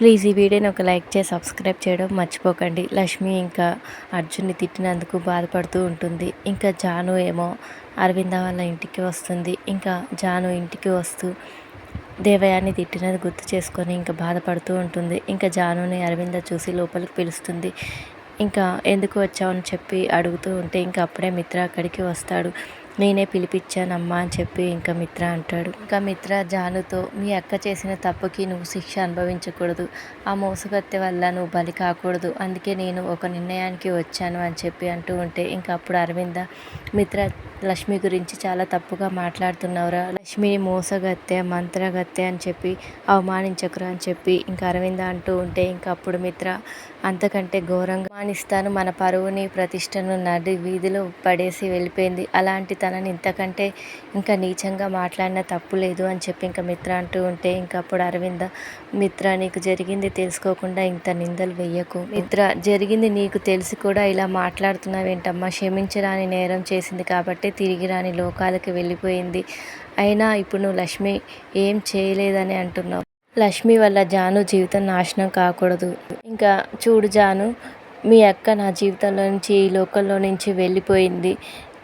Please ఈ వీడియోని ఒక లైక్ చేసి సబ్స్క్రైబ్ చేయడం మర్చిపోకండి. లక్ష్మి ఇంకా అర్జున్ని తిట్టినందుకు బాధపడుతూ ఉంటుంది. ఇంకా జాను ఏమో అరవింద వాళ్ళ ఇంటికి వస్తుంది. ఇంకా జాను ఇంటికి వస్తూ దేవయాని తిట్టినది గుర్తు చేసుకొని ఇంకా బాధపడుతూ ఉంటుంది. ఇంకా జానుని అరవింద చూసి లోపలికి పిలుస్తుంది. ఇంకా ఎందుకు వచ్చావని చెప్పి అడుగుతూ ఉంటే ఇంకా అప్పుడే మిత్ర అక్కడికి వస్తాడు. నేనే పిలిపించానమ్మా అని చెప్పి ఇంకా మిత్ర అంటాడు. ఇంకా మిత్ర జానుతో, మీ అక్క చేసిన తప్పుకి నువ్వు శిక్ష అనుభవించకూడదు, ఆ మోసగత్తె వల్ల నువ్వు బలి కాకూడదు, అందుకే నేను ఒక నిర్ణయానికి వచ్చాను అని చెప్పి అంటూ ఉంటే ఇంకా అప్పుడు అరవింద, మిత్ర లక్ష్మి గురించి చాలా తప్పుగా మాట్లాడుతున్నావురా, లక్ష్మిని మోసగత్తె మంత్రగత్తె అని చెప్పి అవమానించకురా అని చెప్పి ఇంకా అరవింద అంటూ ఉంటే ఇంకా అప్పుడు మిత్ర, అంతకంటే ఘోరంగా అవమానిస్తాను, మన పరువుని ప్రతిష్టను నడి వీధిలో పడేసి వెళ్ళిపోయింది, అలాంటి తనని ఇంతకంటే ఇంకా నీచంగా మాట్లాడిన తప్పు లేదు అని చెప్పి ఇంకా మిత్ర అంటూ ఉంటే ఇంకా అప్పుడు అరవింద, మిత్ర నీకు జరిగింది తెలుసుకోకుండా ఇంత నిందలు వెయ్యకు, మిత్ర జరిగింది నీకు తెలిసి కూడా ఇలా మాట్లాడుతున్నావేంటమ్మా, క్షమించరాని నేరం చేసింది కాబట్టి తిరిగి రాని లోకాలకి వెళ్ళిపోయింది, అయినా ఇప్పుడు నువ్వు లక్ష్మి ఏం చేయలేదని అంటున్నావు, లక్ష్మి వల్ల జాను జీవితం నాశనం కాకూడదు, ఇంకా చూడు జాను, మీ అక్క నా జీవితంలో నుంచి ఈ లోకంలో నుంచి వెళ్ళిపోయింది,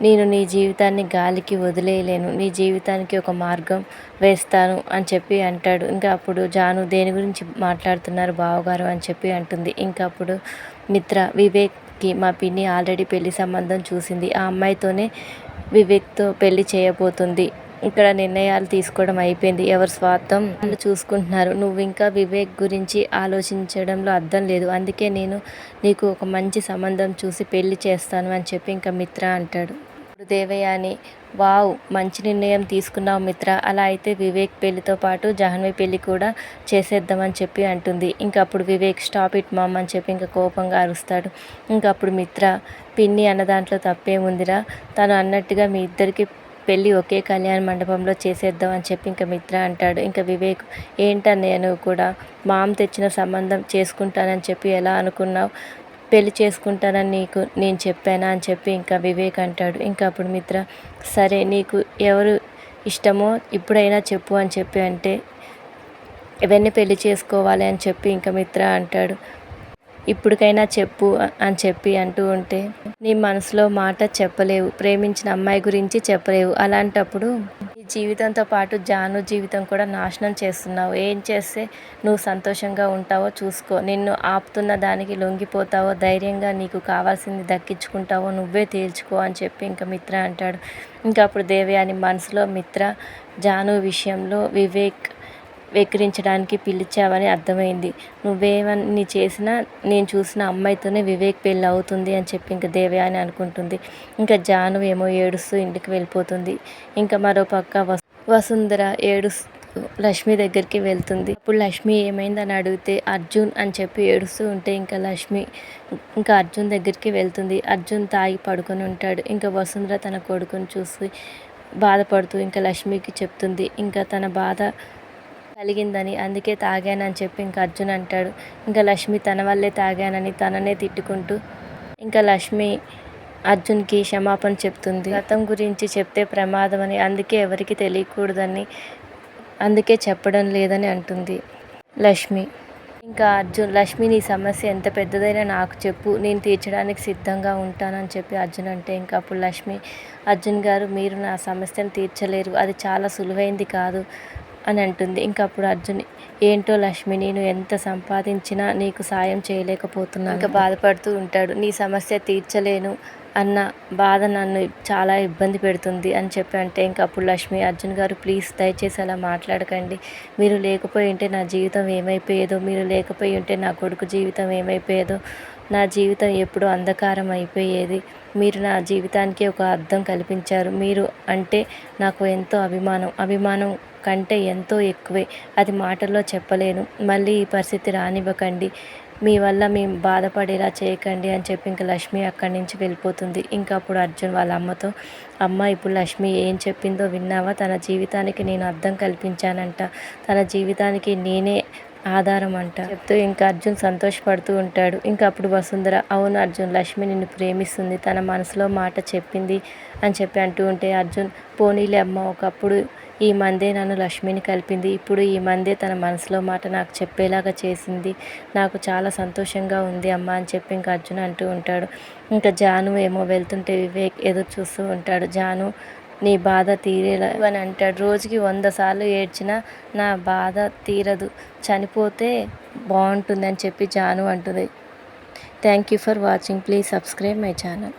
నేను నీ జీవితాన్ని గాలికి వదిలేయలేను, నీ జీవితానికి ఒక మార్గం వేస్తాను అని చెప్పి అంటాడు. ఇంకా అప్పుడు జాను, దేని గురించి మాట్లాడుతున్నారు బావగారు అని చెప్పి అంటుంది. ఇంకా అప్పుడు మిత్ర, వివేక్కి మా పిన్ని ఆల్రెడీ పెళ్లి సంబంధం చూసింది, ఆ అమ్మాయితోనే వివేక్తో పెళ్లి చేయబోతుంది, ఇక్కడ నిర్ణయాలు తీసుకోవడం అయిపోయింది, ఎవరి స్వార్థం వాళ్ళు చూసుకుంటున్నారు, నువ్వు ఇంకా వివేక్ గురించి ఆలోచించడంలో అర్థం లేదు, అందుకే నేను నీకు ఒక మంచి సంబంధం చూసి పెళ్లి చేస్తాను అని చెప్పి ఇంకా మిత్ర అంటాడు. ఇప్పుడు దేవయాని, వావ్ మంచి నిర్ణయం తీసుకున్నావు మిత్ర, అలా అయితే వివేక్ పెళ్లితో పాటు జాహ్నవి పెళ్లి కూడా చేసేద్దామని చెప్పి అంటుంది. ఇంకా అప్పుడు వివేక్, స్టాప్ ఇట్ మామ్ అని చెప్పి ఇంకా కోపంగా అరుస్తాడు. ఇంకా అప్పుడు మిత్ర, పిన్ని అన్న దాంట్లో తప్పేముందిరా, తను అన్నట్టుగా మీ ఇద్దరికి పెళ్ళి ఒకే కళ్యాణ మండపంలో చేసేద్దాం అని చెప్పి ఇంకా మిత్ర అంటాడు. ఇంకా వివేక్, ఏంటన్నయ్య నువ్వు కూడా, మామ తెచ్చిన సంబంధం చేసుకుంటానని చెప్పి ఎలా అనుకున్నావు, పెళ్లి చేసుకుంటానని నీకు నేను చెప్పానా అని చెప్పి ఇంకా వివేక్ అంటాడు. ఇంకా అప్పుడు మిత్ర, సరే నీకు ఎవరు ఇష్టమో ఇప్పుడైనా చెప్పు అని చెప్పి అంటే, ఎవరిని పెళ్లి చేసుకోవాలి అని చెప్పి ఇంకా మిత్ర అంటాడు. ఇప్పటికైనా చెప్పు అని చెప్పి అంటూ ఉంటే, నీ మనసులో మాట చెప్పలేవు, ప్రేమించిన అమ్మాయి గురించి చెప్పలేవు, అలాంటప్పుడు నీ జీవితంతో పాటు జాను జీవితం కూడా నాశనం చేస్తున్నావు, ఏం చేస్తే నువ్వు సంతోషంగా ఉంటావో చూసుకో, నిన్ను ఆపుతున్న దానికి లొంగిపోతావో, ధైర్యంగా నీకు కావాల్సింది దక్కించుకుంటావో నువ్వే తేల్చుకో అని చెప్పి ఇంకా మిత్ర అంటాడు. ఇంకా అప్పుడు దేవయాని మనసులో, మిత్ర జాను విషయంలో వివేక్ వెక్కిరించడానికి పిలిచావని అర్థమైంది, నువ్వేమని చేసినా నేను చూసిన అమ్మాయితోనే వివేక్ పెళ్ళి అవుతుంది అని చెప్పి ఇంకా దేవయాని అనుకుంటుంది. ఇంకా జాను ఏమో ఏడుస్తూ ఇంటికి వెళ్ళిపోతుంది. ఇంకా మరోపక్క వసుంధర ఏడుస్తూ లక్ష్మి దగ్గరికి వెళ్తుంది. అప్పుడు లక్ష్మి ఏమైందని అడిగితే అర్జున్ అని చెప్పి ఏడుస్తూ ఉంటే ఇంకా లక్ష్మి ఇంకా అర్జున్ దగ్గరికి వెళ్తుంది. అర్జున్ తాగి పడుకొని ఉంటాడు. ఇంకా వసుంధర తన కొడుకుని చూసి బాధపడుతూ ఇంకా లక్ష్మికి చెప్తుంది ఇంకా తన బాధ కలిగిందని, అందుకే తాగానని చెప్పి ఇంకా అర్జున్ అంటాడు. ఇంకా లక్ష్మి తన వల్లే తాగానని తననే తిట్టుకుంటూ ఇంకా లక్ష్మి అర్జున్కి క్షమాపణ చెప్తుంది. గతం గురించి చెప్తే ప్రమాదం అని, అందుకే ఎవరికి తెలియకూడదని, అందుకే చెప్పడం లేదని అంటుంది లక్ష్మి. ఇంకా అర్జున్, లక్ష్మి నీ సమస్య ఎంత పెద్దదైనా నాకు చెప్పు, నేను తీర్చడానికి సిద్ధంగా ఉంటానని చెప్పి అర్జున్ అంటే ఇంకా అప్పుడు లక్ష్మి, అర్జున్ గారు మీరు నా సమస్యను తీర్చలేరు, అది చాలా సులువైంది కాదు అని అంటుంది. ఇంకా అప్పుడు అర్జున్, ఏంటో లక్ష్మి, నేను ఎంత సంపాదించినా నీకు సాయం చేయలేకపోతున్నాను ఇంకా బాధపడుతూ ఉంటాడు. నీ సమస్య తీర్చలేను అన్న బాధ నన్ను చాలా ఇబ్బంది పెడుతుంది అని చెప్పి అంటే ఇంకా అప్పుడు లక్ష్మి, అర్జున్ గారు ప్లీజ్ దయచేసి అలా మాట్లాడకండి, మీరు లేకపోయి ఉంటే నా జీవితం ఏమైపోయేదో, మీరు లేకపోయి ఉంటే నా కొడుకు జీవితం ఏమైపోయేదో, నా జీవితం ఎప్పుడూ అంధకారం అయిపోయేది, మీరు నా జీవితానికి ఒక అర్థం కల్పించారు, మీరు అంటే నాకు ఎంతో అభిమానం కంటే ఎంతో ఎక్కువే, అది మాటల్లో చెప్పలేను, మళ్ళీ ఈ పరిస్థితి రానివ్వకండి, మీ వల్ల మేము బాధపడేలా చేయకండి అని చెప్పి ఇంకా లక్ష్మి అక్కడి నుంచి వెళ్ళిపోతుంది. ఇంకా అప్పుడు అర్జున్ వాళ్ళ అమ్మతో, అమ్మ ఇప్పుడు లక్ష్మి ఏం చెప్పిందో విన్నావా, తన జీవితానికి నేను అర్థం కల్పించానంట, తన జీవితానికి నేనే ఆధారం అంట చెప్తూ ఇంకా అర్జున్ సంతోషపడుతూ ఉంటాడు. ఇంకా అప్పుడు వసుంధర, అవును అర్జున్, లక్ష్మి నిన్ను ప్రేమిస్తుంది, తన మనసులో మాట చెప్పింది అని చెప్పి అంటూ ఉంటే అర్జున్, పోనీలే అమ్మ, ఒకప్పుడు ఈ మందే నన్ను లక్ష్మిని కలిపింది. ఇప్పుడు ఈ మందే తన మనసులో మాట నాకు చెప్పేలాగా చేసింది. నాకు చాలా సంతోషంగా ఉంది అమ్మ అని చెప్పి ఇంకా అర్జున్ అంటూ ఉంటాడు. ఇంకా జాను ఏమో వెళ్తుంటే వివేక్ ఎదురు చూస్తూ ఉంటాడు. జాను నీ బాధ తీరేలా అని అంటాడు. రోజుకి 100 సార్లు ఏడ్చినా నా బాధ తీరదు, చనిపోతే బాగుంటుంది అని చెప్పి జాను అంటుంది. Thank you for watching. Please subscribe my channel.